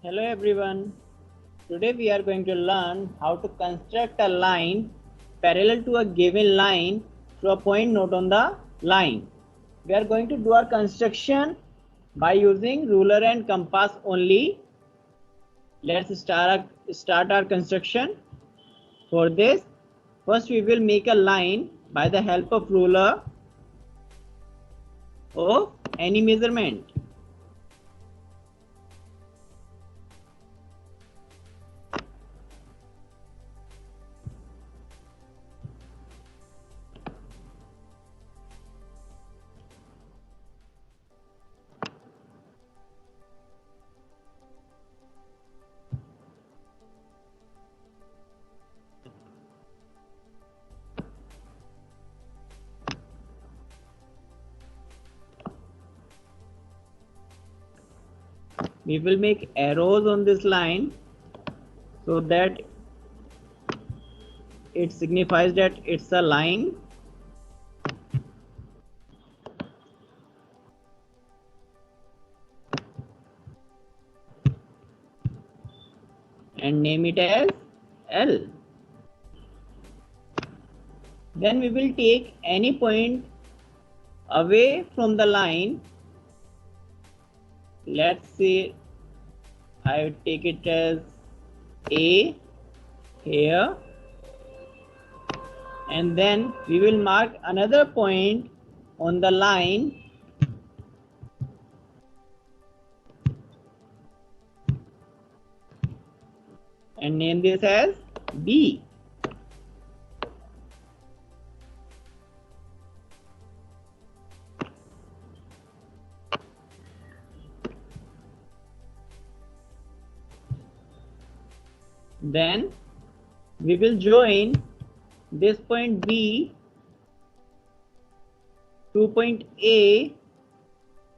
Hello everyone. Today we are going to learn how to construct a line parallel to a given line through a point note on the line. We are going to do our construction by using ruler and compass only. Let's start our construction. For this, first we will make a line by the help of ruler of any measurement. We will make arrows on this line so that it signifies that it's a line. And name it as L. Then we will take any point away from the line. Let's say I take it as A here, and then we will mark another point on the line and name this as B. Then we will join this point B to point A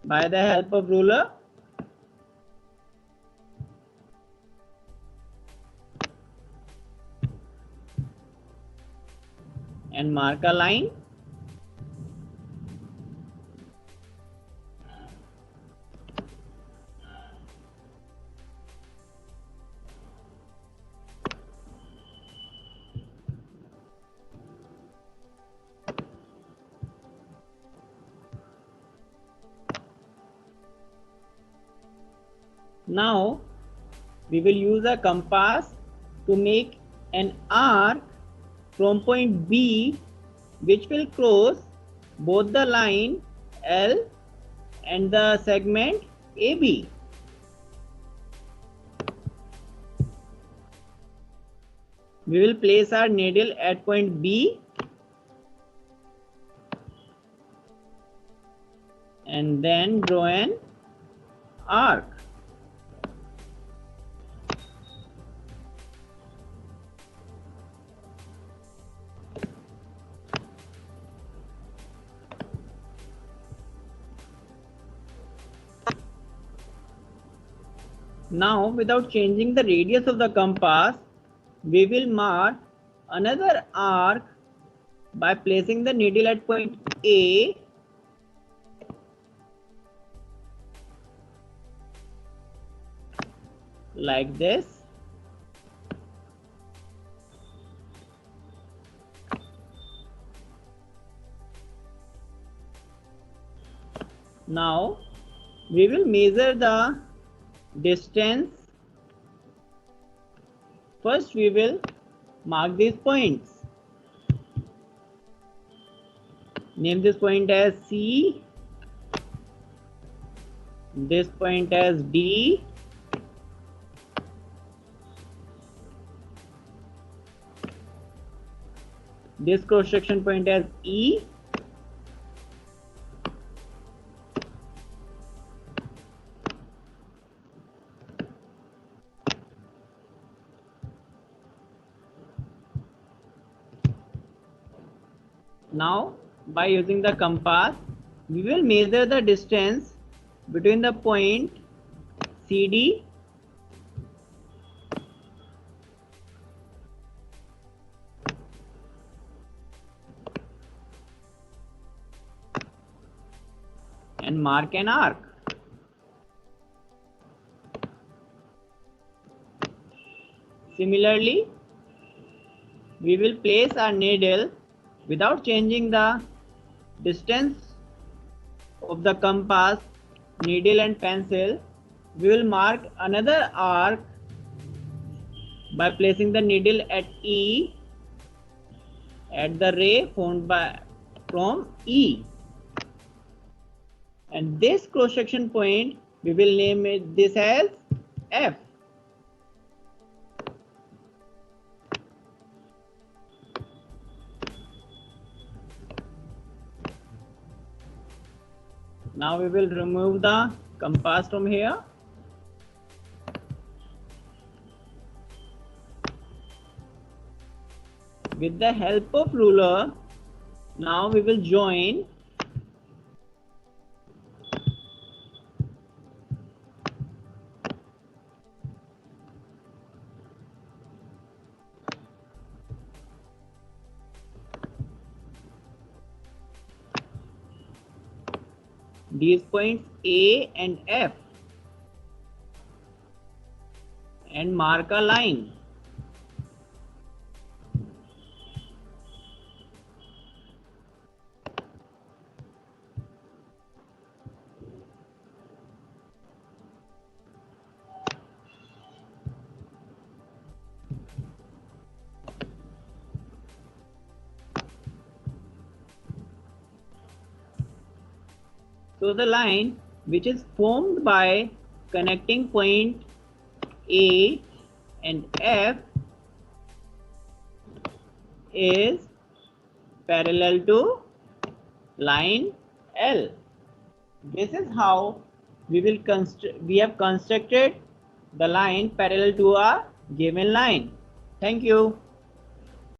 by the help of ruler. And mark a line. Now we will use a compass to make an arc from point B, which will cross both the line L and the segment AB. We will place our needle at point B and then draw an arc. Now, without changing the radius of the compass, we will mark another arc by placing the needle at point A like this. Now we will measure the distance. First we will mark these points. Name this point as C, this point as D, this cross section point as E, now by using the compass we will measure the distance between the point CD and mark an arc. Similarly, we will place our needle without changing the distance of the compass, needle and pencil. We will mark another arc by placing the needle at E at the ray formed from E. And this cross section point, we will name this as F. Now we will remove the compass from here. With the help of ruler, now we will join these points A and F and mark a line. So the line which is formed by connecting point A and F is parallel to line L. This is how we have constructed the line parallel to a given line. Thank you.